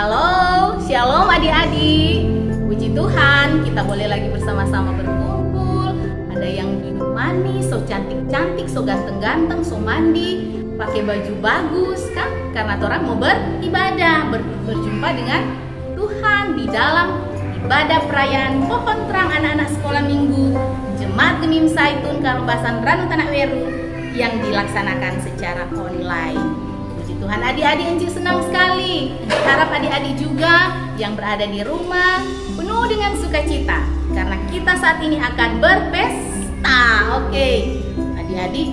Halo, shalom adik-adik. Puji Tuhan, kita boleh lagi bersama-sama berkumpul. Ada yang duduk manis, so cantik-cantik, so ganteng-ganteng, so mandi, pakai baju bagus kan? Karena orang mau beribadah, berjumpa dengan Tuhan di dalam ibadah perayaan Pohon Terang anak-anak sekolah minggu Jemaat Gemim Zaitun Karubasan Ranu Tanah Weru yang dilaksanakan secara online. Tuhan, adik-adik Enci senang sekali. Harap adik-adik juga yang berada di rumah penuh dengan sukacita karena kita saat ini akan berpesta. Oke, adik-adik,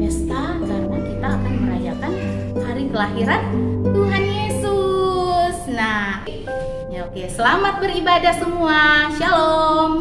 pesta karena kita akan merayakan hari kelahiran Tuhan Yesus. Nah, ya oke, selamat beribadah semua. Shalom.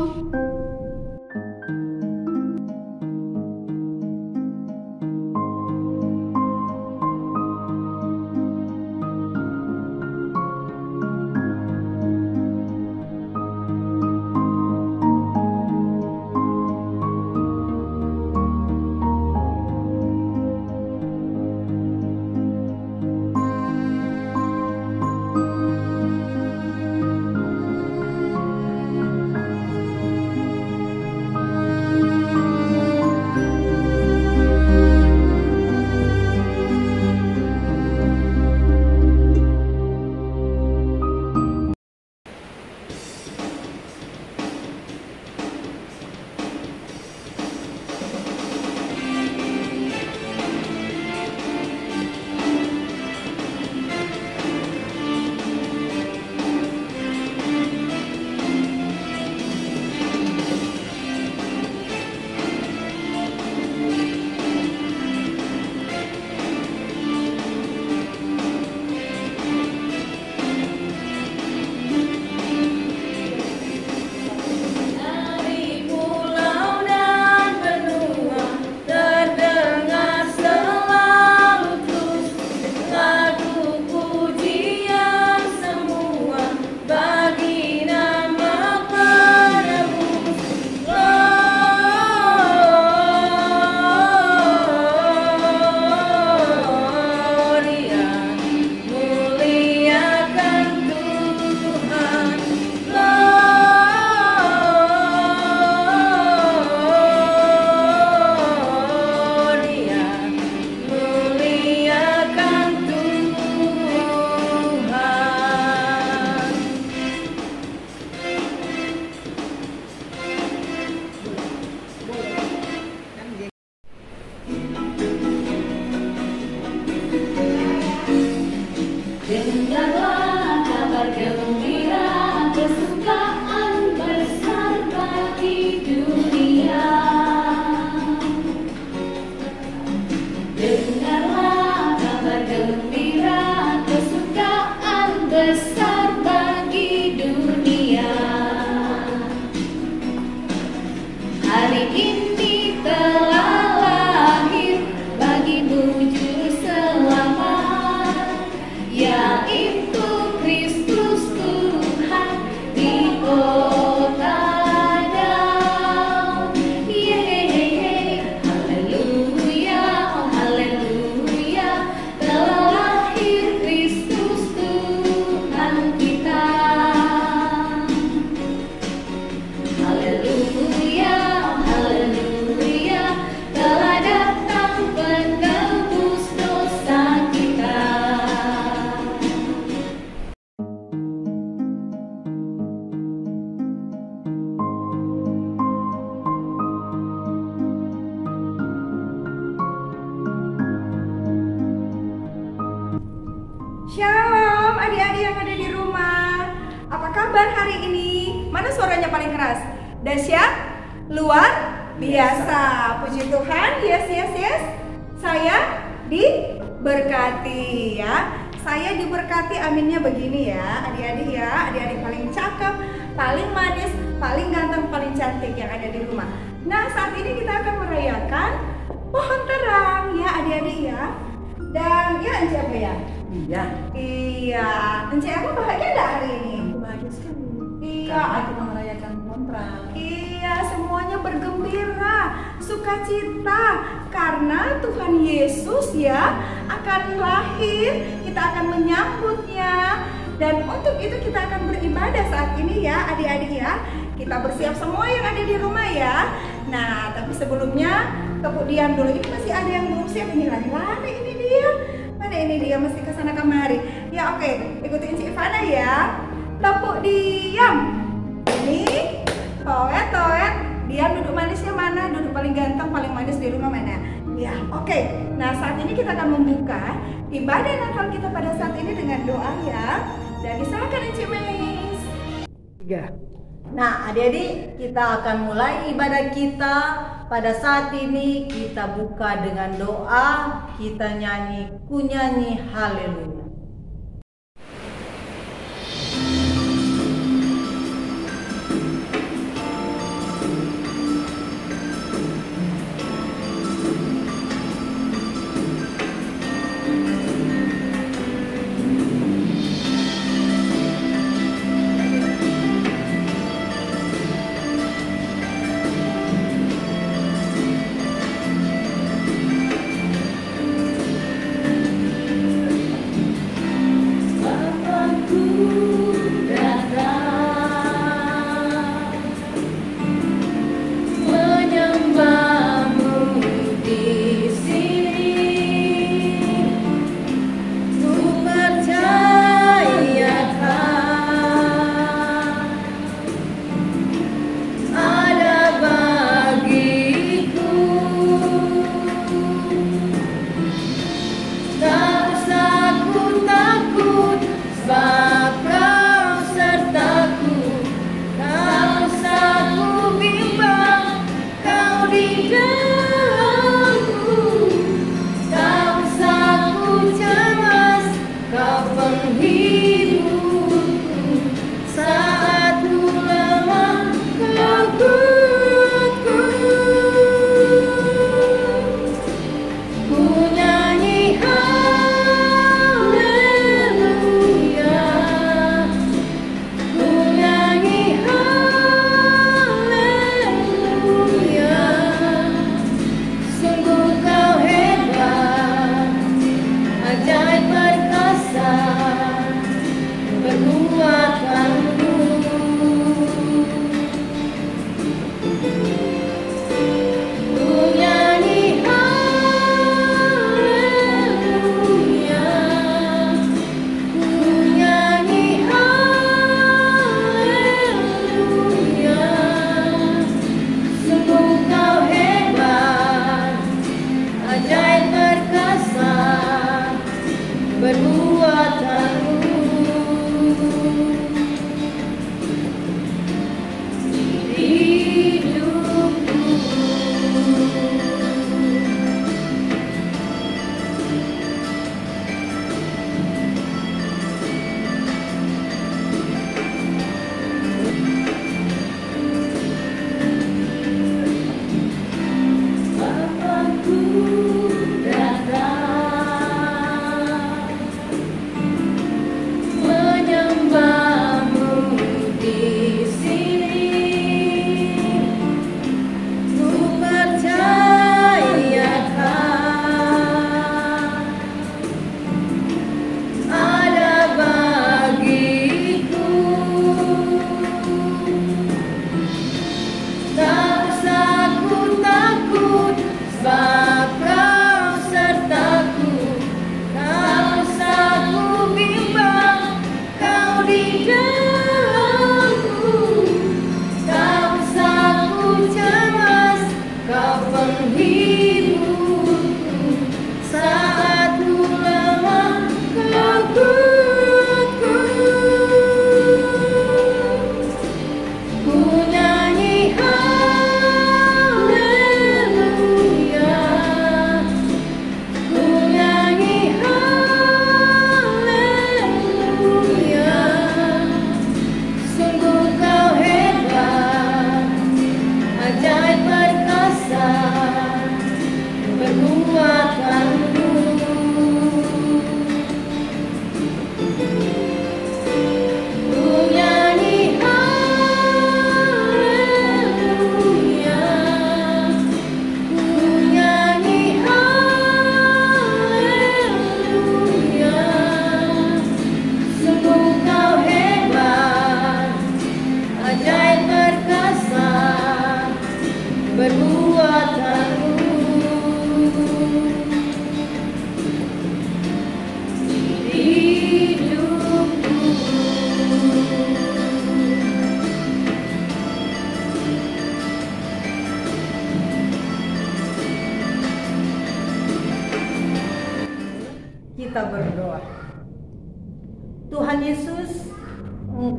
Dengarlah kabar gembira, kesukaan besar bagi dunia. Dengarlah kabar gembira, kesukaan besar bagi dunia. Hari ini telah lahir bagimu juru selamat, yaitu Kristus Tuhan di kota Daud. Yeay, haleluya, oh haleluya, telah lahir Kristus Tuhan kita. Haleluya, oh haleluya, telah datang penebus dosa kita. Shalom adik-adik yang ada di rumah. Apa kabar hari ini? Mana suaranya paling keras? Dahsyat? Luar biasa. Puji Tuhan. Yes. Saya diberkati ya. Saya diberkati, aminnya begini ya adik-adik ya. Adik-adik paling cakep, paling manis, paling ganteng, paling cantik yang ada di rumah. Nah, saat ini kita akan merayakan Pohon Terang ya adik-adik ya. Dan ya Ence apa ya? Iya. Ence apa bahagia enggak hari ini? Bahagia sekali. Iya. Karena kita merayakan Pohon Terang. Iya, semuanya bergembira, sukacita karena Tuhan Yesus ya akan lahir. Kita akan menyambutnya dan untuk itu kita akan beribadah saat ini ya adik-adik ya. Kita bersiap semua yang ada di rumah ya. Nah, tapi sebelumnya tepuk diam dulu. Ini masih ada yang belum siap. Ini lari-lari, ini dia. Mana ini dia, mesti ke sana kemari. Ya oke, ikutin Cik Ivana ya. Tepuk diam. Ini toet. Diam, duduk manisnya mana? Duduk paling ganteng, paling manis di rumah mana? Ya, oke. Nah, saat ini kita akan membuka ibadah Natal kita pada saat ini dengan doa ya. Dan diserahkan Encik Meis. 3. Nah, adik-adik, kita akan mulai ibadah kita. Pada saat ini kita buka dengan doa, kita nyanyi, ku nyanyi haleluya. Berbuat aku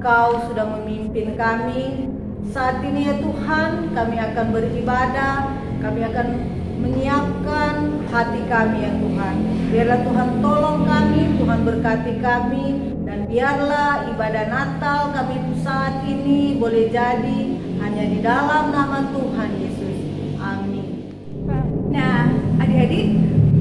Engkau sudah memimpin kami. Saat ini ya Tuhan, kami akan beribadah, kami akan menyiapkan hati kami ya Tuhan. Biarlah Tuhan tolong kami, Tuhan berkati kami, dan biarlah ibadah Natal kami saat ini boleh jadi hanya di dalam nama Tuhan Yesus. Amin. Nah, adik-adik,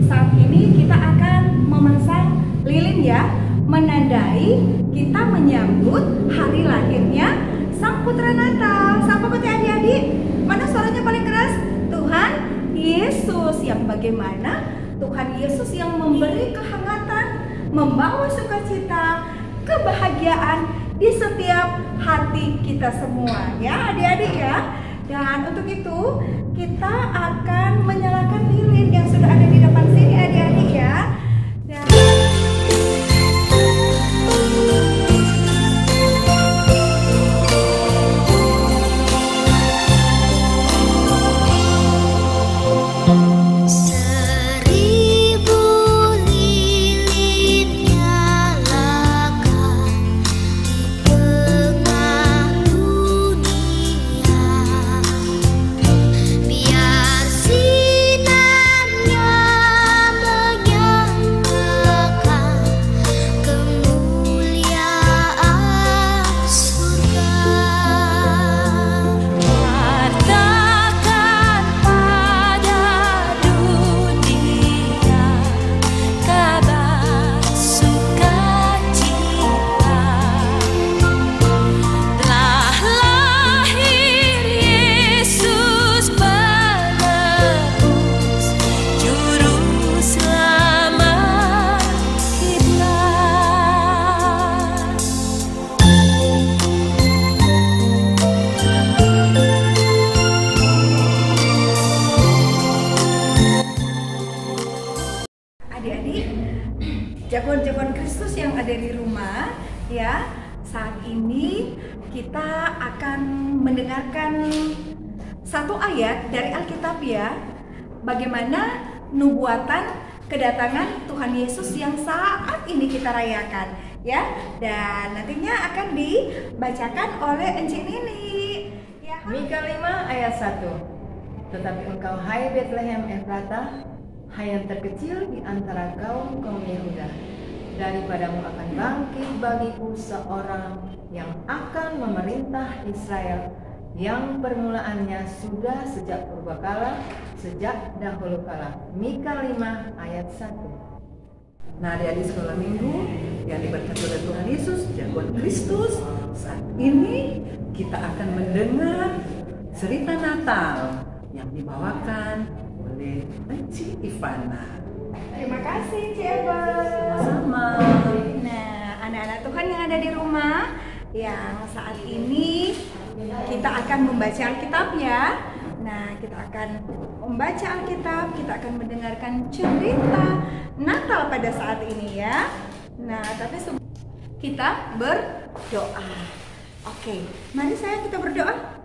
saat ini kita akan memasang lilin ya, menandai kita menyambut hari lahirnya Sang Putra Natal. Sapa kata adik-adik, mana suaranya paling keras? Tuhan Yesus. Yang bagaimana? Tuhan Yesus yang memberi kehangatan, membawa sukacita, kebahagiaan di setiap hati kita semua ya adik-adik ya. Dan untuk itu kita akan menyalakan lilin yang sudah ada di depan sini adik-adik ya. Dan jagoan-jagoan Kristus yang ada di rumah ya, saat ini kita akan mendengarkan satu ayat dari Alkitab ya, bagaimana nubuatan kedatangan Tuhan Yesus yang saat ini kita rayakan ya, dan nantinya akan dibacakan oleh Encik Nini ya. Mika 5 ayat 1. Tetapi engkau hai Betlehem Efratah, hai yang terkecil di antara kaum Yehuda, daripadamu akan bangkit bagiku seorang yang akan memerintah Israel, yang permulaannya sudah sejak purbakala, sejak dahulu kala. Mika 5 ayat 1. Nah, adik-adik sekolah minggu yang diberkati oleh Tuhan Yesus, jagoan Kristus, saat ini kita akan mendengar cerita Natal yang dibawakan oleh Enci Ivana. Terima kasih Cik Eva. Sama. Nah, anak-anak Tuhan yang ada di rumah, yang saat ini kita akan membaca Alkitab ya. Nah, kita akan membaca Alkitab, kita akan mendengarkan cerita Natal pada saat ini ya. Nah, tapi sebelum kita berdoa. Oke, mari kita berdoa.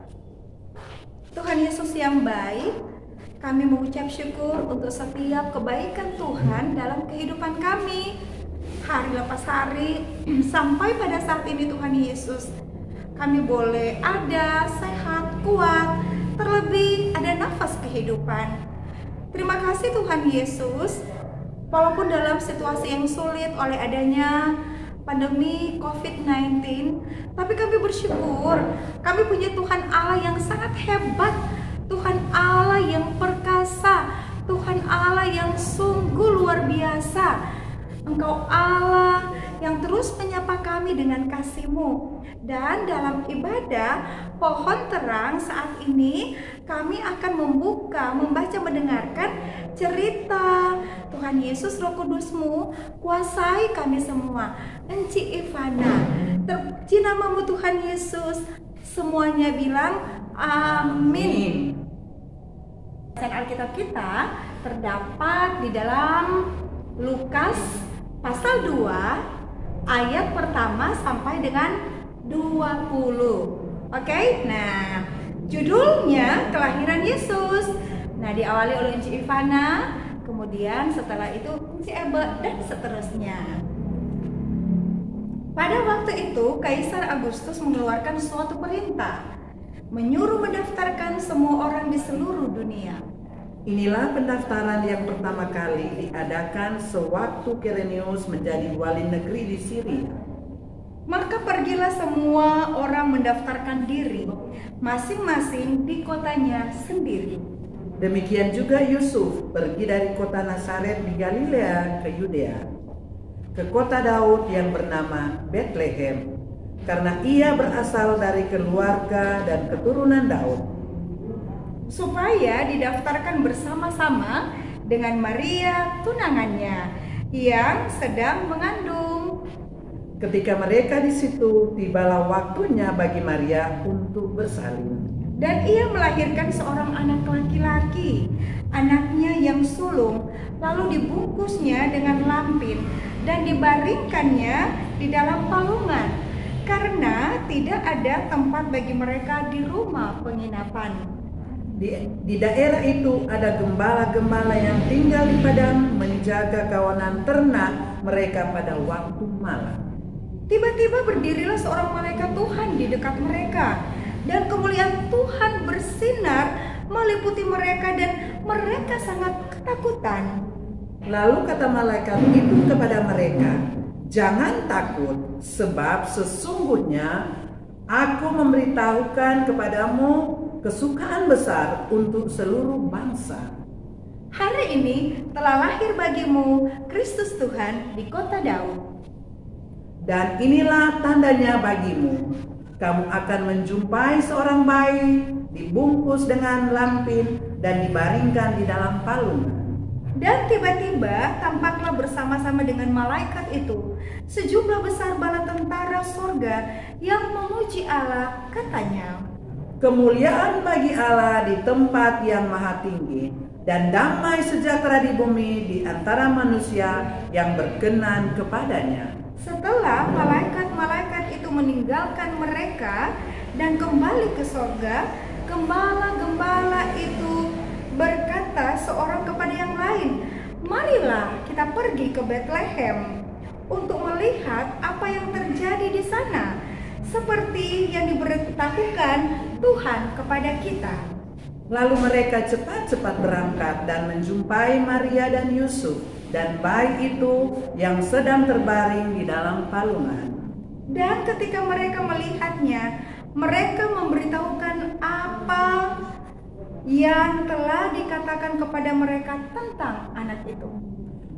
Tuhan Yesus yang baik, kami mengucap syukur untuk setiap kebaikan Tuhan dalam kehidupan kami, hari lepas hari, sampai pada saat ini Tuhan Yesus, kami boleh ada, sehat, kuat, terlebih ada nafas kehidupan. Terima kasih Tuhan Yesus, walaupun dalam situasi yang sulit oleh adanya pandemi COVID-19, tapi kami bersyukur, kami punya Tuhan Allah yang sangat hebat, Tuhan Allah yang perkasa, Tuhan Allah yang sungguh luar biasa. Engkau Allah yang terus menyapa kami dengan kasih-Mu. Dan dalam ibadah pohon terang saat ini, kami akan membaca, mendengarkan cerita Tuhan Yesus, Roh Kudus-Mu kuasai kami semua. Enci Ivana, terpuji nama-Mu Tuhan Yesus. Semuanya bilang amin. Dan Alkitab kita terdapat di dalam Lukas pasal 2 ayat pertama sampai dengan 20. Oke, nah judulnya kelahiran Yesus. Nah, diawali oleh Enci Ivana, kemudian setelah itu Enci Ebe, dan seterusnya. Pada waktu itu, Kaisar Agustus mengeluarkan suatu perintah, menyuruh mendaftarkan semua orang di seluruh dunia. Inilah pendaftaran yang pertama kali diadakan sewaktu Quirinius menjadi wali negeri di Syria. Maka pergilah semua orang mendaftarkan diri, masing-masing di kotanya sendiri. Demikian juga Yusuf pergi dari kota Nazaret di Galilea ke Yudea, ke kota Daud yang bernama Betlehem, karena ia berasal dari keluarga dan keturunan Daud, supaya didaftarkan bersama-sama dengan Maria tunangannya yang sedang mengandung. Ketika mereka di situ, tibalah waktunya bagi Maria untuk bersalin. Dan ia melahirkan seorang anak laki-laki, anaknya yang sulung, lalu dibungkusnya dengan lampin dan dibaringkannya di dalam palungan, karena tidak ada tempat bagi mereka di rumah penginapan. Di daerah itu ada gembala-gembala yang tinggal di padang menjaga kawanan ternak mereka pada waktu malam. Tiba-tiba berdirilah seorang malaikat Tuhan di dekat mereka, dan kemuliaan Tuhan bersinar meliputi mereka dan mereka sangat ketakutan. Lalu kata malaikat itu kepada mereka, "Jangan takut, sebab sesungguhnya aku memberitahukan kepadamu kesukaan besar untuk seluruh bangsa. Hari ini telah lahir bagimu Kristus Tuhan di kota Daud. Dan inilah tandanya bagimu. Kamu akan menjumpai seorang bayi dibungkus dengan lampin dan dibaringkan di dalam palungan." Dan tiba-tiba tampaklah bersama-sama dengan malaikat itu sejumlah besar bala tentara sorga yang memuji Allah, katanya, "Kemuliaan bagi Allah di tempat yang maha tinggi, dan damai sejahtera di bumi di antara manusia yang berkenan kepadanya." Setelah malaikat-malaikat itu meninggalkan mereka dan kembali ke sorga, gembala-gembala itu berkata seorang kepada yang lain, "Marilah kita pergi ke Betlehem untuk melihat apa yang terjadi di sana, seperti yang diberitahukan Tuhan kepada kita." Lalu mereka cepat-cepat berangkat dan menjumpai Maria dan Yusuf dan bayi itu yang sedang terbaring di dalam palungan. Dan ketika mereka melihatnya, mereka memberitahukan apa yang telah dikatakan kepada mereka tentang anak itu.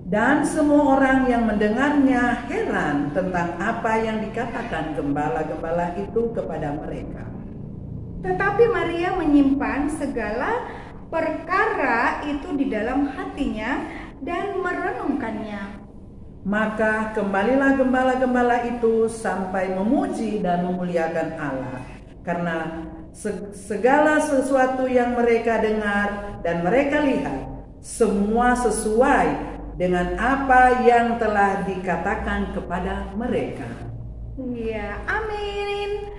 Dan semua orang yang mendengarnya heran tentang apa yang dikatakan gembala-gembala itu kepada mereka. Tetapi Maria menyimpan segala perkara itu di dalam hatinya dan merenungkannya. Maka kembalilah gembala-gembala itu sampai memuji dan memuliakan Allah, karena segala sesuatu yang mereka dengar dan mereka lihat, semua sesuai dengan apa yang telah dikatakan kepada mereka. Iya, amin.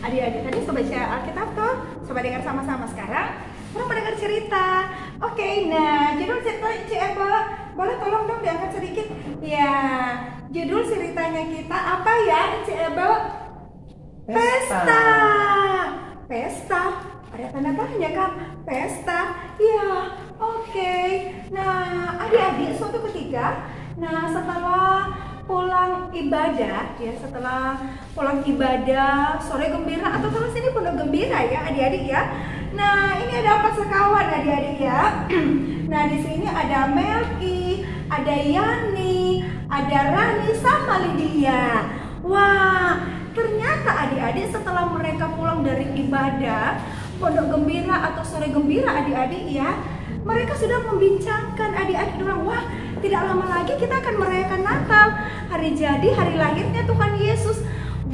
Adik-adik tadi coba baca Alkitab toh, coba dengar sama-sama sekarang. Kita mendengar cerita. Oke, nah judul cerita Cik Eba, boleh tolong dong diangkat sedikit? Ya, judul ceritanya kita apa ya Cik Eba? Pesta. Pesta. Ada tanda tanya kan? Pesta. Ya, oke. Nah, adik-adik suatu ketika, nah setelah pulang ibadah, ya setelah pulang ibadah sore gembira atau kalau sini pondok gembira ya adik-adik ya. Nah ini ada 4 sekawan adik-adik ya. Nah di sini ada Melki, ada Yani, ada Rani sama Lydia. Wah ternyata adik-adik setelah mereka pulang dari ibadah pondok gembira atau sore gembira adik-adik ya, mereka sudah membincangkan adik-adik bilang, wah tidak lama lagi kita akan merayakan Natal, hari jadi hari lahirnya Tuhan Yesus.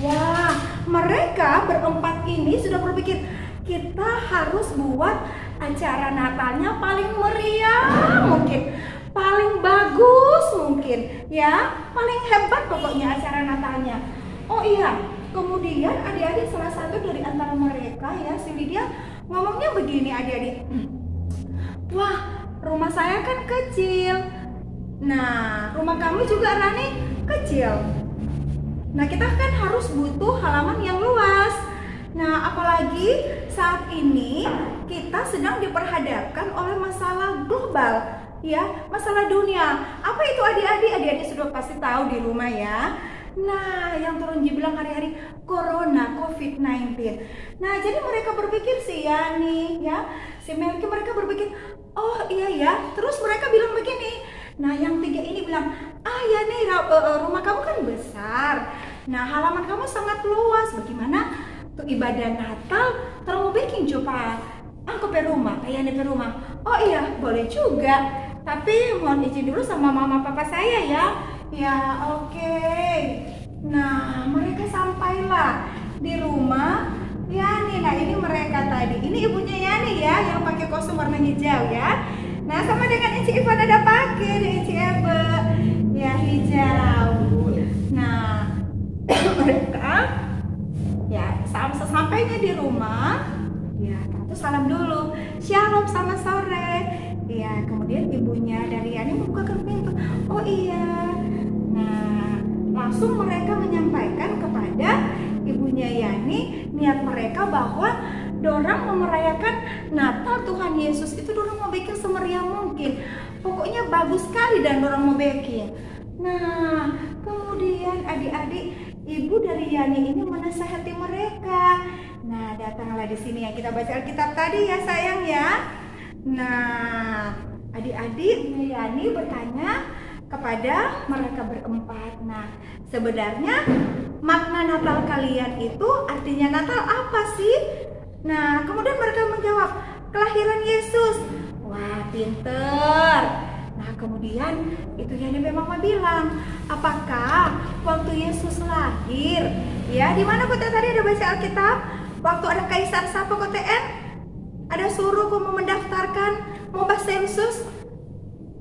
Wah mereka berempat ini sudah berpikir, kita harus buat acara Natalnya paling meriah mungkin, paling bagus mungkin ya, paling hebat pokoknya acara Natalnya. Oh iya, kemudian adik-adik salah satu dari antara mereka ya, si Lydia ngomongnya begini adik-adik, wah rumah saya kan kecil. Nah rumah kamu juga Rani kecil. Nah, kita kan harus butuh halaman yang luas. Nah, apalagi saat ini kita sedang diperhadapkan oleh masalah global, ya, masalah dunia. Apa itu adik-adik? Adik-adik sudah pasti tahu di rumah ya. Nah, yang turun dibilang hari-hari Corona, COVID-19. Nah, jadi mereka berpikir si Yani, ya, si Melki, mereka berpikir, oh iya ya. Terus mereka bilang begini. Nah, yang tiga ini bilang, Yani, rumah kamu kan besar. Nah, halaman kamu sangat luas. Bagaimana untuk ibadah Natal? Terus mau bikin coba angkut ke rumah, Yani ke rumah. Oh iya, boleh juga. Tapi mohon izin dulu sama mama papa saya ya. Ya, oke. Nah, mereka sampailah di rumah Yani. Nah, ini mereka tadi. Ini ibunya Yani ya, yang pakai kostum warna hijau ya. Nah, sama dengan Inci Ivan ada pakai di Inci Ebe. Ya, hijau. Nah, mereka ya sesampainya di rumah, ya tentu salam dulu. Shalom, selamat sore. Ya, kemudian ibunya dari Yani membukakan pintu. Oh iya. Nah, langsung mereka menyampaikan kepada ibunya Yani niat mereka bahwa dorang mau merayakan Natal Tuhan Yesus itu dorang mau bikin semeriah mungkin. Pokoknya bagus sekali dan dorang mau bikin. Nah, kemudian adik-adik, ibu dari Yani ini menasihati mereka. Nah, datanglah di sini yang kita baca Alkitab tadi ya sayang ya. Nah, adik-adik Yani bertanya kepada mereka berempat. Nah, sebenarnya makna Natal kalian itu artinya Natal apa sih? Nah, kemudian mereka menjawab, kelahiran Yesus. Wah, pinter. Nah, kemudian itu Yani memang bilang, apakah waktu Yesus lahir? Ya, di mana kota tadi ada baca Alkitab? Waktu ada Kaisar siapa kota N? Ada suruh mau mendaftarkan, mau bahas sensus.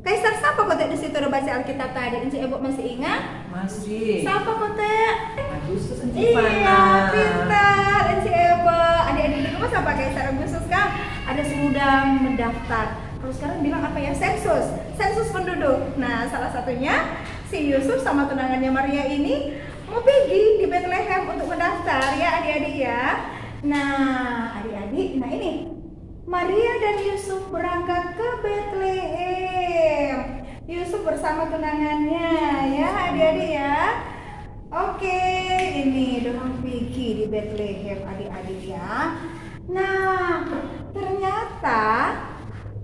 Kaisar siapa kota di situ ada baca Alkitab tadi? Encik Ibu masih ingat? Masih. Siapa kota? Agustus Iya, pintar Encik Ibu. Adik-adik di rumah siapa Kaisar Agustus kan? Ada sedang mendaftar. Terus sekarang bilang apa ya? Sensus penduduk. Nah, salah satunya si Yusuf sama tunangannya Maria ini mau pergi di Bethlehem untuk mendaftar ya adik-adik ya. Nah, adik-adik, nah ini Maria dan Yusuf berangkat ke Bethlehem. Yusuf bersama tunangannya ya adik-adik ya. Oke, ini dorang pergi di Bethlehem adik-adik ya. Nah, ternyata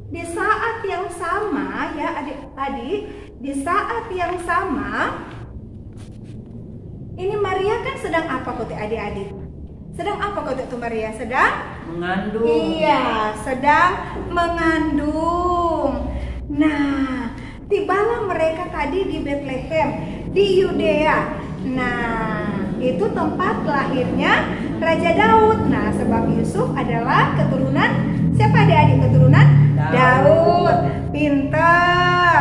di saat yang sama ya adik-adik, di saat yang sama ini Maria kan sedang apa kok adik-adik? Sedang apa kok itu Maria? Sedang mengandung. Iya, sedang mengandung. Nah, tibalah mereka tadi di Bethlehem, di Yudea. Nah, itu tempat lahirnya Raja Daud. Nah, sebab Yusuf adalah keturunan siapa adik-adik? Keturunan Daud. Pinter.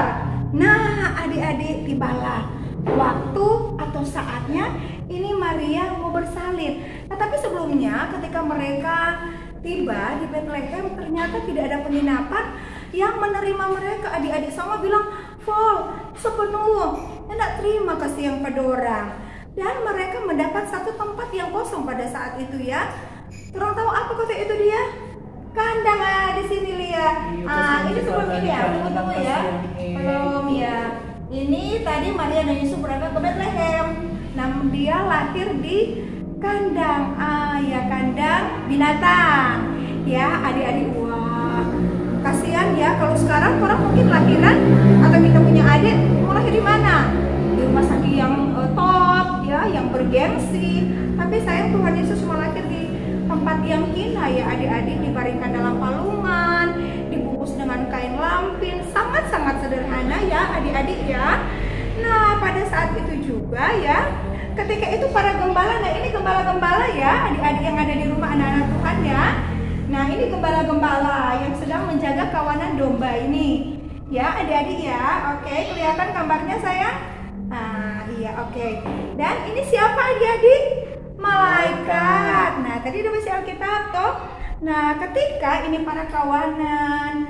Nah, adik-adik, tibalah waktu atau saatnya ini Maria mau bersalin. Nah, tapi sebelumnya ketika mereka tiba di Bethlehem ternyata tidak ada penginapan yang menerima mereka. Adik-adik sama bilang full, sepenuh. Tidak terima kasih yang pada orang. Dan mereka mendapat satu tempat yang kosong pada saat itu ya. Orang tahu apa kota itu dia? Kandang di sini lihat. Ini sebelum ini ya, tunggu ya. Belum ya. Ini tadi Maria dan Yusuf berangkat ke Bethlehem. Namun dia lahir di kandang, ya kandang binatang. Ya adik-adik, wah kasihan ya kalau sekarang orang mungkin lahiran atau kita punya adik mau lahir di mana? Di rumah sakit yang top, ya yang bergengsi. Tapi sayang Tuhan Yesus mau lahir di tempat yang hina ya adik-adik, dibaringkan dalam palungan, dibungkus dengan kain lampin, sangat-sangat sederhana ya adik-adik ya. Nah pada saat itu juga ya, ketika itu para gembala, nah ini gembala-gembala ya adik-adik yang ada di rumah anak-anak Tuhan ya. Nah ini gembala-gembala yang sedang menjaga kawanan domba ini ya adik-adik ya. Oke, kelihatan gambarnya sayang? Iya oke. Dan ini siapa adik-adik? Malaikat. Nah tadi udah baca Alkitab toh. Nah ketika ini para kawanan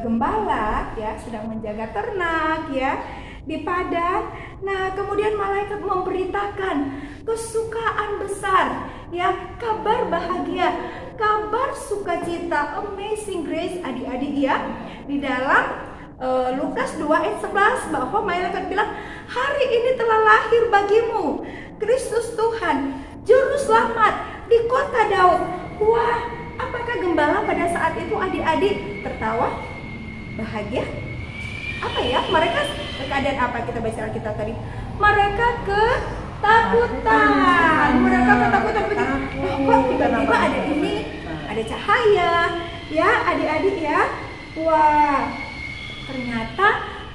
gembala ya sedang menjaga ternak ya. di padang. Nah, kemudian malaikat memberitakan kesukaan besar, ya, kabar bahagia, kabar sukacita, amazing grace adik-adik ya. Di dalam Lukas 2 ayat 11 bahwa malaikat bilang, hari ini telah lahir bagimu Kristus Tuhan, Juru Selamat di kota Daud. Wah, apakah gembala pada saat itu adik-adik tertawa? Bahagia? Apa ya? Mereka keadaan apa? Kita baca Alkitab tadi. Mereka ketakutan. Mereka ketakutan begitu. Kok tiba-tiba ada ini, ada cahaya, ya adik-adik ya. Wah, ternyata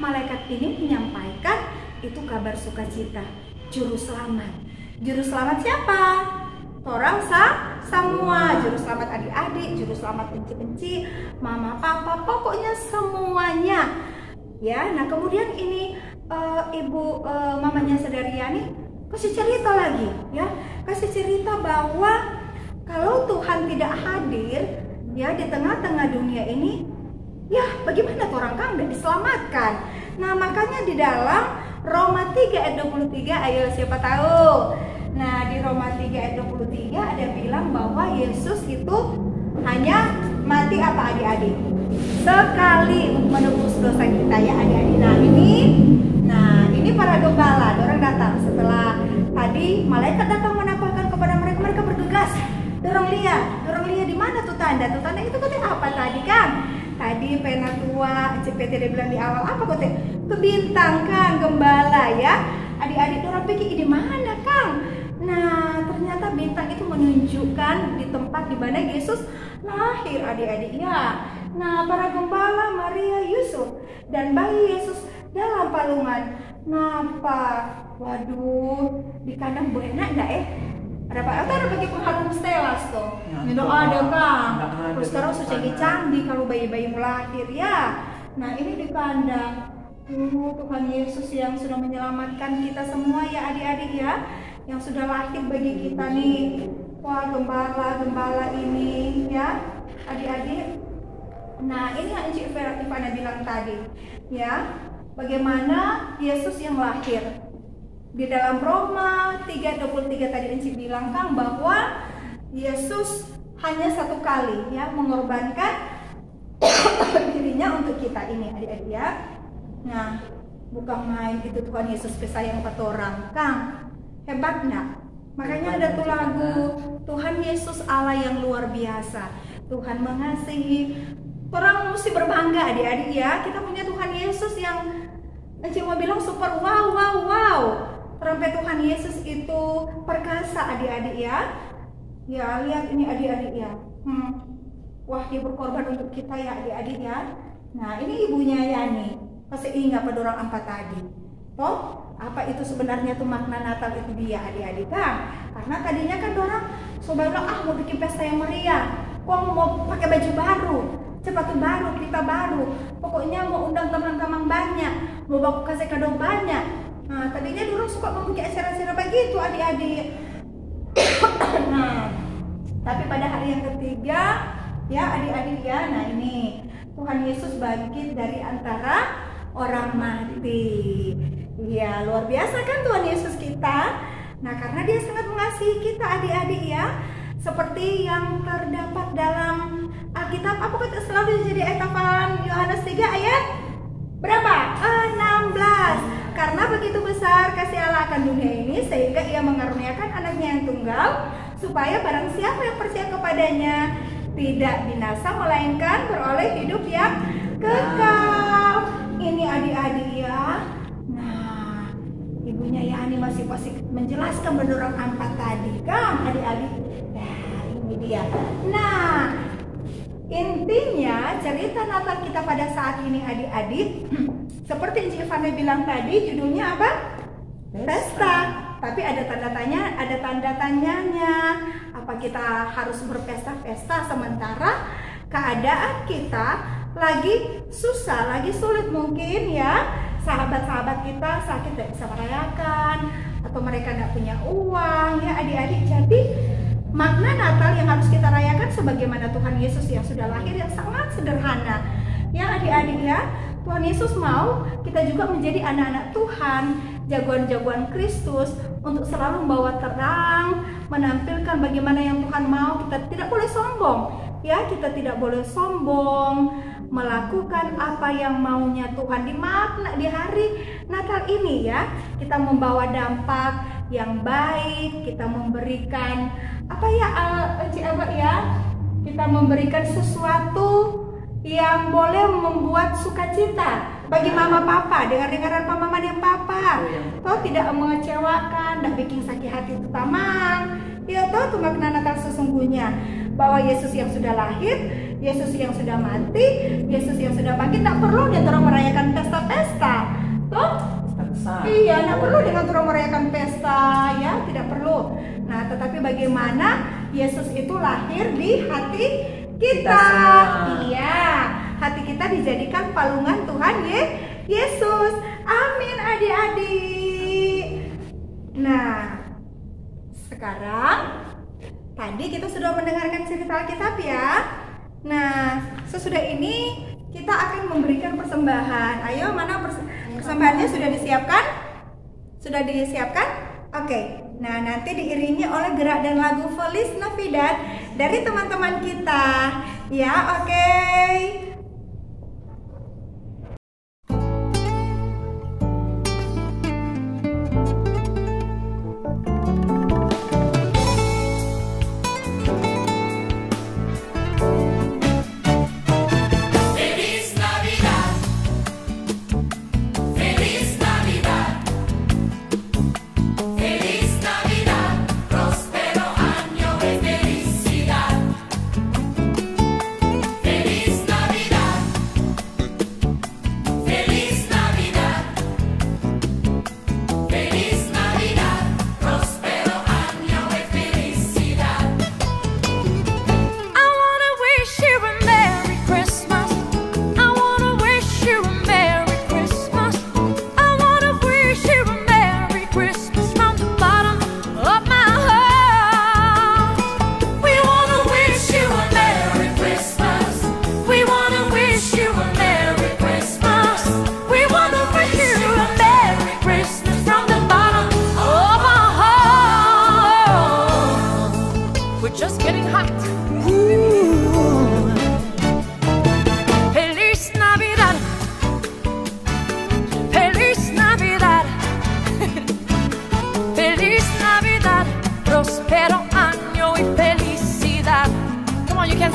malaikat ini menyampaikan itu kabar sukacita, Juru Selamat. Juru Selamat siapa? Orang semua, Juru Selamat adik-adik, Juru Selamat benci-benci, mama, papa, pokoknya semuanya. Ya, nah kemudian ini mamanya Saudari Yani kasih cerita lagi, ya, kasih cerita bahwa kalau Tuhan tidak hadir, ya, di tengah-tengah dunia ini, ya, bagaimana orang kan udah diselamatkan. Nah, makanya di dalam Roma 3 ayat 23, ayo siapa tahu? Nah, di Roma 3 ayat 23 ada bilang bahwa Yesus itu hanya mati apa adik-adik? Sekali untuk menebus dosa kita ya adik-adik. Nah ini para gembala, orang datang setelah tadi malaikat datang menampakkan kepada mereka, mereka bergegas. Dorong lihat di mana tuh tanda? Tuh tanda itu katanya apa tadi kan? Tadi pena tua, CPT dia bilang di awal apa kok? Itu bintang kan, gembala ya. Adik-adik orang pikir di mana Kang? Nah, ternyata bintang itu menunjukkan di tempat di mana Yesus lahir adik-adik ya. Nah, para gembala Maria, Yusuf dan bayi Yesus dalam palungan. Napa? Waduh, di kandang enak enggak Ada apa? Ada bagi penghalung stelas tuh. Itu ada Kang. Terus sekarang sudah canggih kalau bayi-bayi lahir ya. Nah, ini di kandang. Tuhan Yesus yang sudah menyelamatkan kita semua ya adik-adik ya, yang sudah lahir bagi kita nih. Wah, gembala ini ya adik-adik. Nah, ini yang Cik Ivana bilang tadi ya, bagaimana Yesus yang lahir. Di dalam Roma 3:23 tadi Encik bilang Kang bahwa Yesus hanya satu kali ya mengorbankan dirinya untuk kita ini adik-adik ya. Nah, bukan main itu Tuhan Yesus kesayang 4 orang Kang, hebat nggak? Makanya ada tuh lagu Tuhan Yesus Allah yang luar biasa, Tuhan mengasihi. Orang mesti berbangga adik-adik ya, kita punya Tuhan Yesus yang Encik mau bilang super wow. Sampai Tuhan Yesus itu perkasa adik-adik ya. Ya, lihat ini adik-adik ya. Wah, dia berkorban untuk kita ya adik-adik ya. Nah, ini ibunya Yani. Pasti ingat pada orang 4 tadi. Toh, apa itu sebenarnya tuh makna Natal itu dia adik-adik kan? Karena tadinya kan orang coba bilang mau bikin pesta yang meriah. Kok mau pakai baju baru, sepatu baru, kereta baru. Pokoknya mau undang teman-teman banyak, mau baku kasih kado banyak. Nah, tadinya dulu suka membuat acara-acara begitu adik-adik. Nah, tapi pada hari yang ketiga ya adik-adik ya, nah ini Tuhan Yesus bangkit dari antara orang mati. Ya, luar biasa kan Tuhan Yesus kita. Nah, karena dia sangat mengasihi kita adik-adik ya. Seperti yang terdapat dalam Alkitab, apa kata selalu jadi ayat hafalan Yohanes 3 ayat berapa? 16. Karena begitu besar kasih Allah akan dunia ini sehingga ia mengaruniakan anaknya yang tunggal, supaya barang siapa yang percaya kepadanya tidak binasa melainkan beroleh hidup yang kekal. Ini adik-adik ya. Nah, ibunya Yani masih menjelaskan berdorong 4 tadi kan adik-adik. Nah, ini dia. Nah, intinya cerita Natal kita pada saat ini adik-adik seperti Cik Ivana bilang tadi, judulnya apa? Pesta. Tapi ada tanda tanyanya. Apa kita harus berpesta-pesta sementara keadaan kita lagi susah, lagi sulit mungkin ya. Sahabat-sahabat kita sakit tidak bisa merayakan, atau mereka tidak punya uang ya adik-adik. Jadi makna Natal yang harus kita rayakan sebagaimana Tuhan Yesus yang sudah lahir yang sangat sederhana. Ya adik-adik ya, Tuhan Yesus mau kita juga menjadi anak-anak Tuhan, jagoan-jagoan Kristus, untuk selalu membawa terang, menampilkan bagaimana yang Tuhan mau. Kita tidak boleh sombong, ya, kita tidak boleh sombong, melakukan apa yang maunya Tuhan di hari Natal ini, ya. Kita membawa dampak yang baik, kita memberikan apa ya, kita memberikan sesuatu yang boleh membuat sukacita bagi mama papa, dengar-dengaran mama dan papa. Toh tidak mengecewakan, tidak bikin sakit hati itu tamang. Ya toh itu makna Natal sesungguhnya, bahwa Yesus yang sudah lahir, Yesus yang sudah mati, Yesus yang sudah bangkit. Tidak perlu dia orang merayakan pesta-pesta. Toh? Iya, tidak perlu dengan orang merayakan pesta, ya, tidak perlu. Nah, tetapi bagaimana Yesus itu lahir di hati kita. Iya, hati kita dijadikan palungan Tuhan Yesus. Amin, adik-adik. Nah, sekarang tadi kita sudah mendengarkan cerita Alkitab, ya. Nah, sesudah ini kita akan memberikan persembahan. Ayo, mana persembahannya sudah disiapkan? Sudah disiapkan? Oke. Nah, nanti diiringi oleh gerak dan lagu Feliz Navidad dari teman-teman kita. Ya, oke.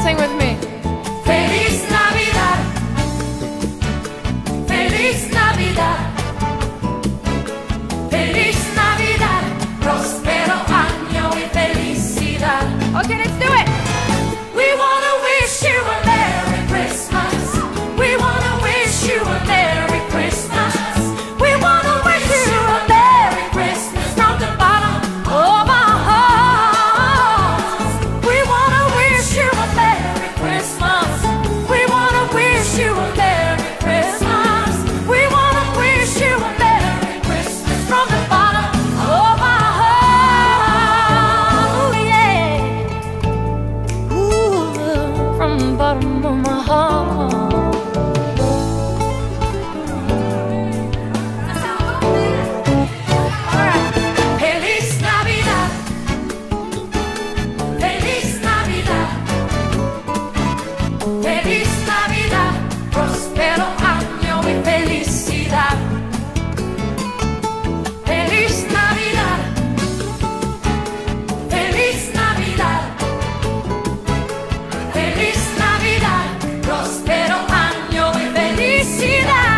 Sing with me. Feliz Navidad. Feliz Navidad. Feliz Navidad. Prospero año y felicidad. Okay, let's do it. We wanna wish you a Merry Christmas. We wanna wish you a Merry Christmas. We wanna wish you a Merry Christmas from the bottom of our hearts. We wanna wish you a Merry Christmas. We wanna wish you a Merry Christmas. We wanna wish you a Merry Christmas from the bottom of our hearts. Ooh, yeah. Ooh, from the bottom of my heart. Feliz Navidad. Feliz Navidad. Feliz Navidad. Prospero año y felicidad. Feliz Navidad. Feliz Navidad. Feliz Navidad. Prospero año y felicidad.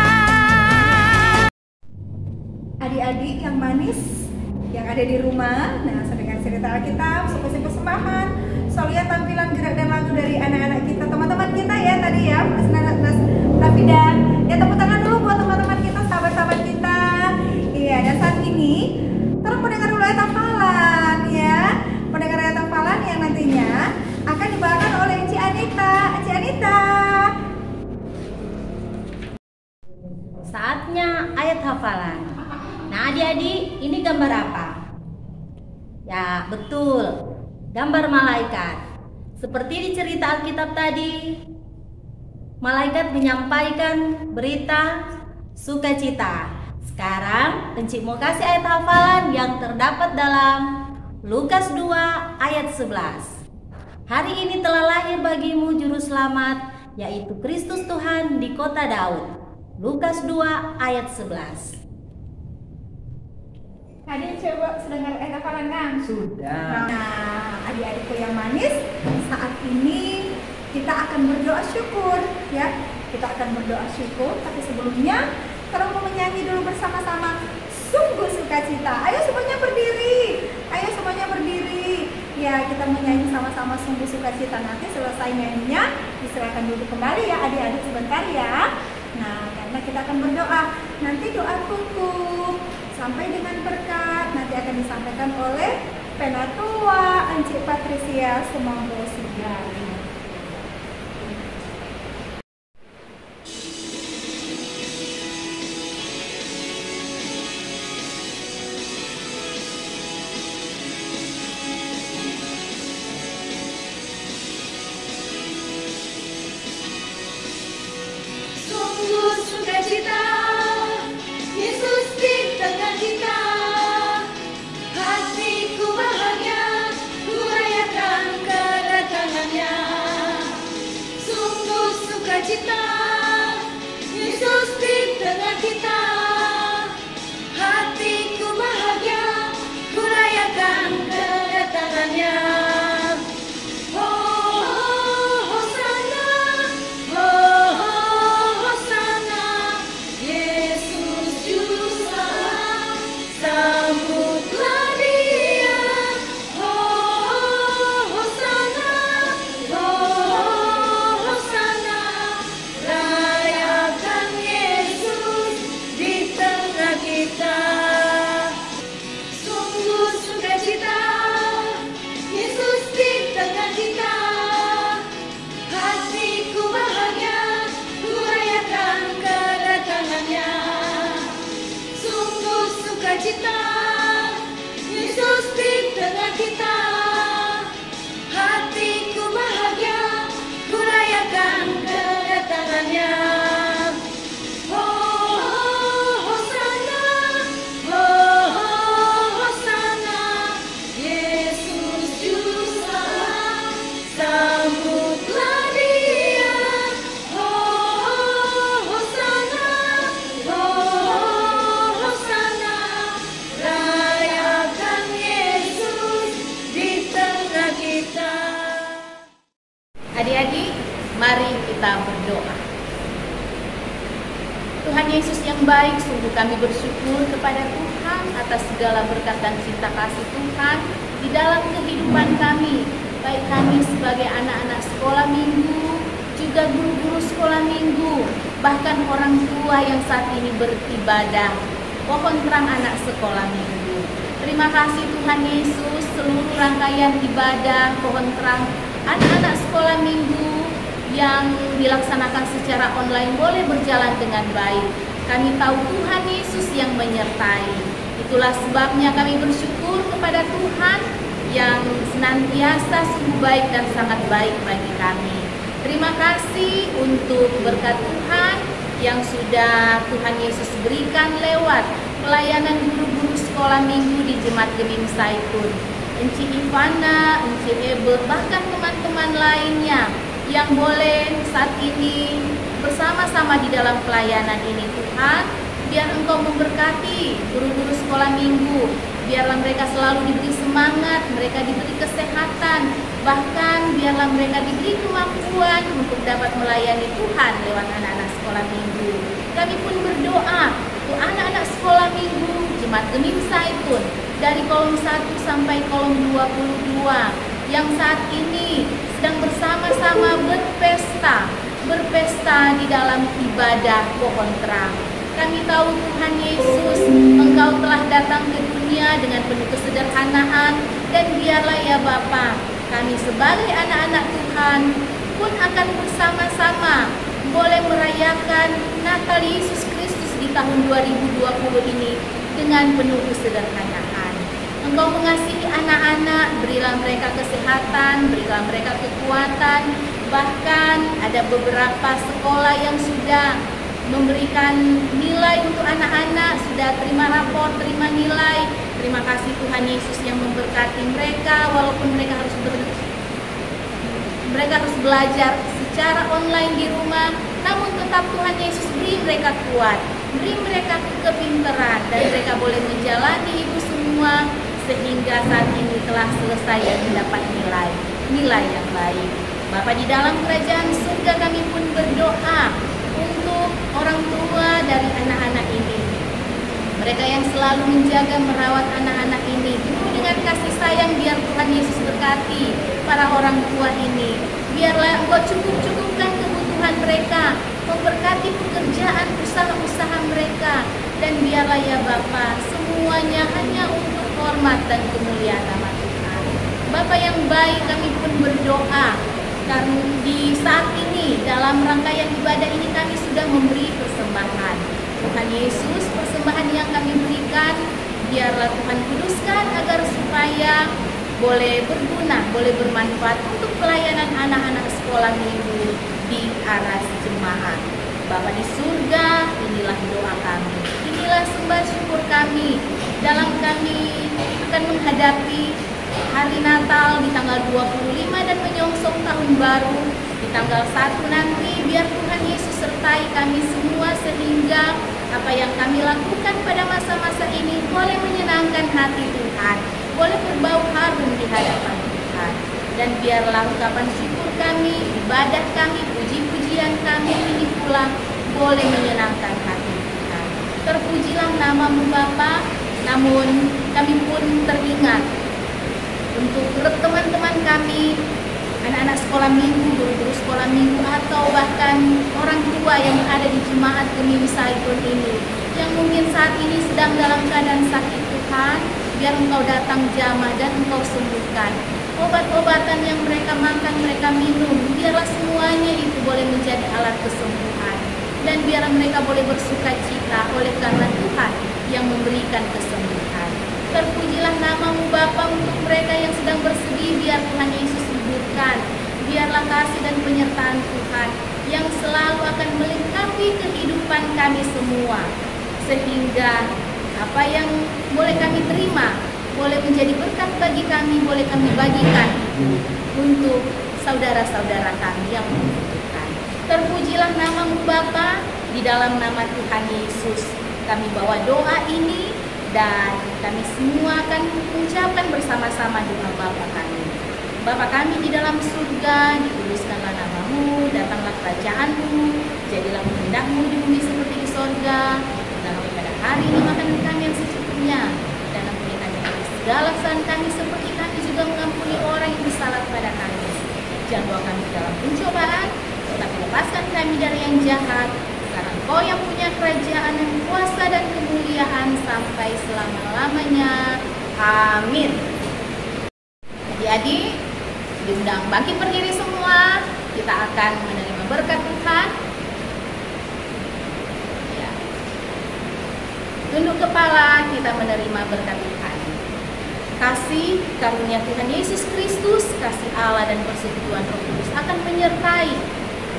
Adik-adik yang manis yang ada di rumah, nah dengan cerita Alkitab, seperti persembahan, selalu ya tampilan gerak dan lagu dari anak-anak kita, teman-teman kita ya tadi ya, Mas Navidad. Ya tepuk tangan dulu buat teman-teman kita, sahabat-sahabat kita. Iya, dan saat ini tolong mendengar dulu ayat hafalan ya, mendengar ayat hafalan yang nantinya akan dibawakan oleh Ci Anita. Ci Anita. Saatnya ayat hafalan. Nah, adik-adik, ini gambar apa? Ya, betul. Gambar malaikat. Seperti di cerita Alkitab tadi, malaikat menyampaikan berita sukacita. Sekarang Encik mau kasih ayat hafalan yang terdapat dalam Lukas 2 ayat 11. Hari ini telah lahir bagimu juru selamat, yaitu Kristus Tuhan di kota Daud. Lukas 2 ayat 11. Adik coba sudah dengar ayat hafalan kan? Sudah. Nah, adik-adikku yang manis, saat ini kita akan berdoa syukur ya. Kita akan berdoa syukur, tapi sebelumnya kita mau menyanyi dulu bersama-sama sungguh sukacita. Ayo semuanya berdiri. Ayo semuanya berdiri. Ya, kita menyanyi sama-sama sungguh sukacita. Nanti selesai nyanyinya diserahkan dulu kembali ya adik-adik sebentar ya. Nah, karena kita akan berdoa. Nanti doa tutup sampai dengan berkat nanti akan disampaikan oleh Penatua Encik Patricia Semongko Sugari. Sungguh sukacita, Yesus di tengah kita. Hatiku bahagia, ku rayakan kedatangannya. Sungguh sukacita, Yesus di tengah kita. Hatiku bahagia, ku rayakan kedatangannya. Sukacita, Yesus di tengah kita. Hatiku bahagia, ku rayakan kedatangannya. Oh, Hosana, Yesus juru selamat, sambutlah Dia. Oh, Hosana, rayakan Yesus di tengah kita. Adik-adik, mari kita berdoa. Tuhan Yesus yang baik, sungguh kami bersyukur kepada Tuhan atas segala berkat dan cinta kasih Tuhan di dalam kehidupan kami, baik kami sebagai anak-anak sekolah minggu, juga guru-guru sekolah minggu, bahkan orang tua yang saat ini beribadah, pohon terang anak sekolah minggu. Terima kasih Tuhan Yesus, seluruh rangkaian ibadah pohon terang anak-anak sekolah minggu yang dilaksanakan secara online boleh berjalan dengan baik. Kami tahu Tuhan Yesus yang menyertai. Itulah sebabnya kami bersyukur kepada Tuhan yang senantiasa sungguh baik dan sangat baik bagi kami. Terima kasih untuk berkat Tuhan yang sudah Tuhan Yesus berikan lewat pelayanan guru-guru sekolah minggu di Jemaat Gemim Saikun, Encik Ivana, Encik Ebe, bahkan teman-teman lainnya yang boleh saat ini bersama-sama di dalam pelayanan ini. Tuhan, biar Engkau memberkati guru-guru sekolah minggu, biarlah mereka selalu diberi semangat, mereka diberi kesehatan, bahkan biarlah mereka diberi kemampuan untuk dapat melayani Tuhan lewat anak-anak sekolah minggu. Kami pun berdoa untuk anak-anak sekolah minggu Jemaat Gemim Saikun dari kolom 1 sampai kolom 22 yang saat ini sedang bersama-sama berpesta di dalam ibadah pohon terang. Kami tahu Tuhan Yesus, Engkau telah datang ke dunia dengan penuh kesederhanaan, dan biarlah ya Bapa, kami sebagai anak-anak Tuhan pun akan bersama-sama boleh merayakan Natal Yesus Kristus di tahun 2020 ini dengan penuh kesederhanaan. Engkau mengasihi anak-anak, berilah mereka kesehatan, berilah mereka kekuatan, Bahkan ada beberapa sekolah yang sudah memberikan nilai untuk anak-anak, sudah terima rapor, terima nilai. Terima kasih Tuhan Yesus yang memberkati mereka, walaupun mereka harus belajar secara online di rumah, namun tetap Tuhan Yesus beri mereka kuat, beri mereka kepintaran, dan mereka boleh menjalani itu semua sehingga saat ini telah selesai dan mendapat nilai yang baik. Bapa di dalam kerajaan surga, kami pun berdoa untuk orang tua dari anak-anak ini, mereka yang selalu menjaga merawat anak-anak ini dengan kasih sayang. Biar Tuhan Yesus berkati para orang tua ini, biarlah Engkau cukupkan kebutuhan mereka, memberkati pekerjaan usaha-usaha mereka, dan biarlah ya Bapa, semuanya hanya untuk hormat dan kemuliaan nama Tuhan. Bapa yang baik, kami pun berdoa karena di saat ini dalam rangkaian ibadah ini kami sudah memberi persembahan. Tuhan Yesus, persembahan yang kami berikan, biarlah Tuhan kuduskan agar supaya boleh berguna, boleh bermanfaat untuk pelayanan anak-anak sekolah minggu di aras jemaat. Bapa di surga, inilah doa kami, inilah sembah syukur kami dalam kami akan menghadapi hari Natal di tanggal 25 dan menyongsong tahun baru di tanggal 1 nanti. Biar Tuhan Yesus sertai kami semua sehingga apa yang kami lakukan pada masa-masa ini boleh menyenangkan hati Tuhan, boleh berbau harum di hadapan Tuhan. Dan biarlah ungkapan syukur kami, ibadah kami, puji-pujian kami ini pula boleh menyenangkan hati Tuhan. Terpujilah nama-Mu Bapa. Namun kami pun teringat untuk teman-teman kami, anak-anak sekolah minggu, guru-guru sekolah minggu, atau bahkan orang tua yang ada di jemaat Gemini Saiful ini, yang mungkin saat ini sedang dalam keadaan sakit Tuhan. Biar Engkau datang jamah dan Engkau sembuhkan. Obat-obatan yang mereka makan, mereka minum, biarlah semuanya itu boleh menjadi alat kesembuhan. Dan biar mereka boleh bersuka cita oleh karena Tuhan yang memberikan kesembuhan. Terpujilah nama-Mu Bapa untuk mereka yang sedang bersedih, biar Tuhan Yesus sembuhkan. Biarlah kasih dan penyertaan Tuhan yang selalu akan melengkapi kehidupan kami semua, sehingga apa yang boleh kami terima boleh menjadi berkat bagi kami, boleh kami bagikan untuk saudara-saudara kami yang membutuhkan. Terpujilah nama-Mu Bapa, di dalam nama Tuhan Yesus kami bawa doa ini, dan kami semua akan mengucapkan bersama-sama doa Bapa kami. Bapa kami di dalam surga, dikuduskanlah nama-Mu, datanglah kerajaan-Mu, jadilah kehendak-Mu di bumi seperti di sorga. Dalam pada hari ini makanan kami yang secukupnya, dan ampuni kami atas segala kesalahan kami seperti kami juga mengampuni orang yang bersalah kepada kami. Jangan bawa kami dalam pencobaan, tetapi lepaskan kami dari yang jahat, karena Engkau yang punya kerajaan dan kuasa dan kemuliaan sampai selama-lamanya. Amin. Adik-adik diundang bangkit berdiri semua. Kita akan menerima berkat Tuhan. Ya. Tunduk kepala, kita menerima berkat Tuhan. Kasih karunia Tuhan Yesus Kristus, kasih Allah dan persekutuan Roh Kudus akan menyertai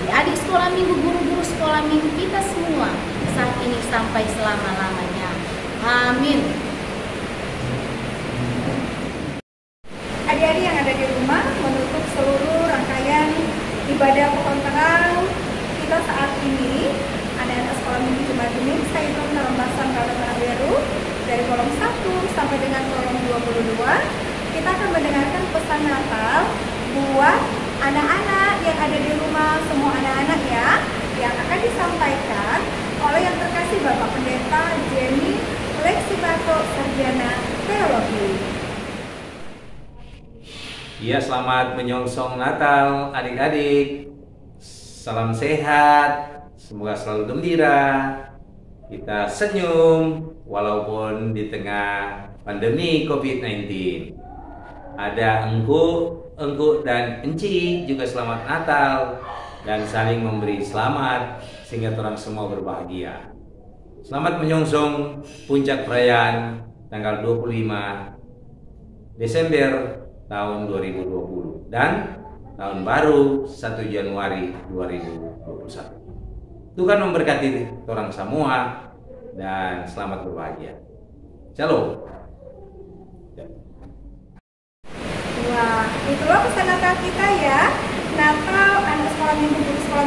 adik sekolah minggu, guru-guru sekolah minggu kita semua saat ini sampai selama-lamanya. Amin. Adik-adik yang ada di rumah, menutup seluruh rangkaian ibadah pohon terang kita saat ini, anak-anak sekolah minggu Jemaat Gemini Saiful dalam bahasa Tanah Baru dari kolom 1 sampai dengan kolom 22, kita akan mendengarkan pesan Natal buat anak-anak yang ada di rumah, semua anak-anak ya, yang akan disampaikan oleh yang terkasih Bapak Pendeta Jenny Lexibato, Sarjana Teologi. Ya, selamat menyongsong Natal adik-adik. Salam sehat, semoga selalu gembira. Kita senyum walaupun di tengah pandemi COVID-19. Ada engku dan enci juga selamat Natal dan saling memberi selamat sehingga orang semua berbahagia. Selamat menyongsong puncak perayaan tanggal 25 Desember tahun 2020. Dan tahun baru 1 Januari 2021. Tuhan memberkati orang semua dan selamat berbahagia. Shalom. Wah, itulah pesan Natal kita ya. Natal anak sekolah minggu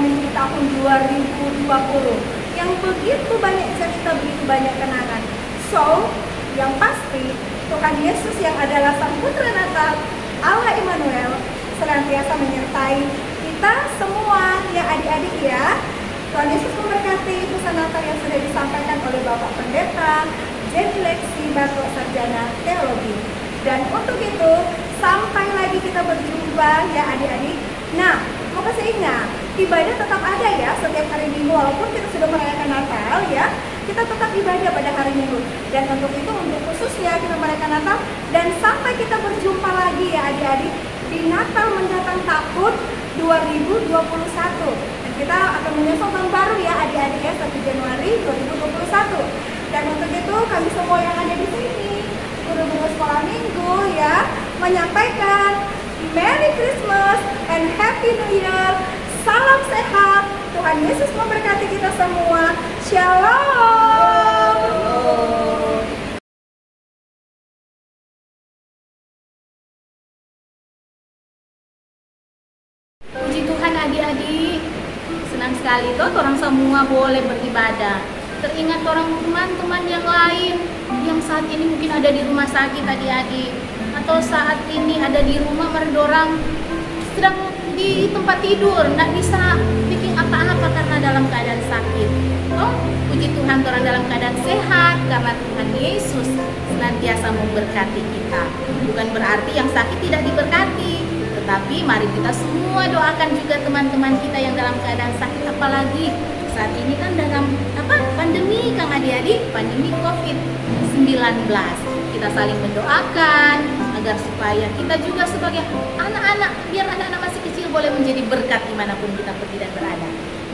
di tahun 2020 yang begitu banyak cerita, begitu banyak kenangan. So, yang pasti Tuhan Yesus yang adalah Sang Putra Natal, Allah Immanuel, senantiasa menyertai kita semua ya adik-adik ya. Tuhan Yesus memberkati pesan Natal yang sudah disampaikan oleh Bapak Pendeta Jenny Lexi Bato Sarjana Teologi. Dan untuk itu, sampai lagi kita berjumpa ya adik-adik. Nah, mau kasih ingat, ibadah tetap ada ya setiap hari Minggu. Walaupun kita sudah merayakan Natal ya, kita tetap ibadah pada hari Minggu. Dan untuk itu, untuk khususnya kita merayakan Natal. Dan sampai kita berjumpa lagi ya adik-adik di Natal mendatang tahun 2021. Dan kita akan menyusul tahun baru ya adik-adik ya, 1 Januari 2021. Dan untuk itu kami semua yang ada di sini, guru-guru sekolah minggu ya, menyampaikan Merry Christmas and Happy New Year. Salam sehat. Tuhan Yesus memberkati kita semua. Shalom. Puji Tuhan adik-adik, senang sekali toh orang semua boleh beribadah. Teringat orang teman-teman yang lain yang saat ini mungkin ada di rumah sakit adik-adik, atau saat ini ada di rumah merdorang sedang di tempat tidur, nggak bisa bikin apa-apa karena dalam keadaan sakit. Oh, puji Tuhan orang dalam keadaan sehat karena Tuhan Yesus senantiasa memberkati kita. Bukan berarti yang sakit tidak diberkati, tetapi mari kita semua doakan juga teman-teman kita yang dalam keadaan sakit, apalagi saat ini kan dalam pandemi Kang adik-adik, pandemi COVID-19. Kita saling mendoakan agar supaya kita juga sebagai anak-anak, biar anak-anak masih kecil boleh menjadi berkat dimanapun kita pergi dan berada.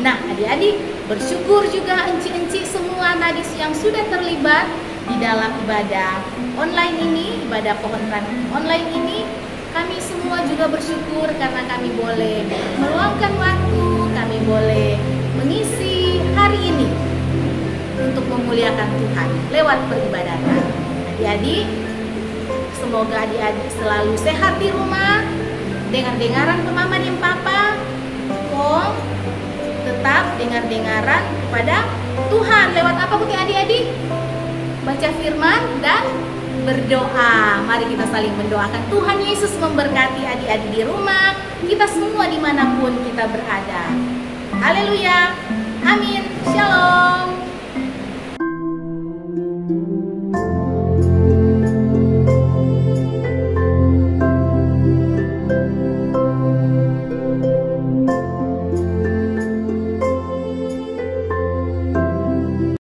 Nah adik-adik, bersyukur juga enci-enci semua nadis yang sudah terlibat di dalam ibadah online ini, ibadah pohon ranting online ini. Kami semua juga bersyukur karena kami boleh meluangkan waktu, kami boleh mengisi hari ini untuk memuliakan Tuhan lewat peribadatan. Adik-adik, semoga adik-adik selalu sehat di rumah, dengar-dengaran ke mama dan papa, kong tetap dengar-dengaran kepada Tuhan lewat apa putih adik-adik? Baca firman dan berdoa. Mari kita saling mendoakan. Tuhan Yesus memberkati adik-adik di rumah, kita semua dimanapun kita berada. Haleluya, amin, shalom.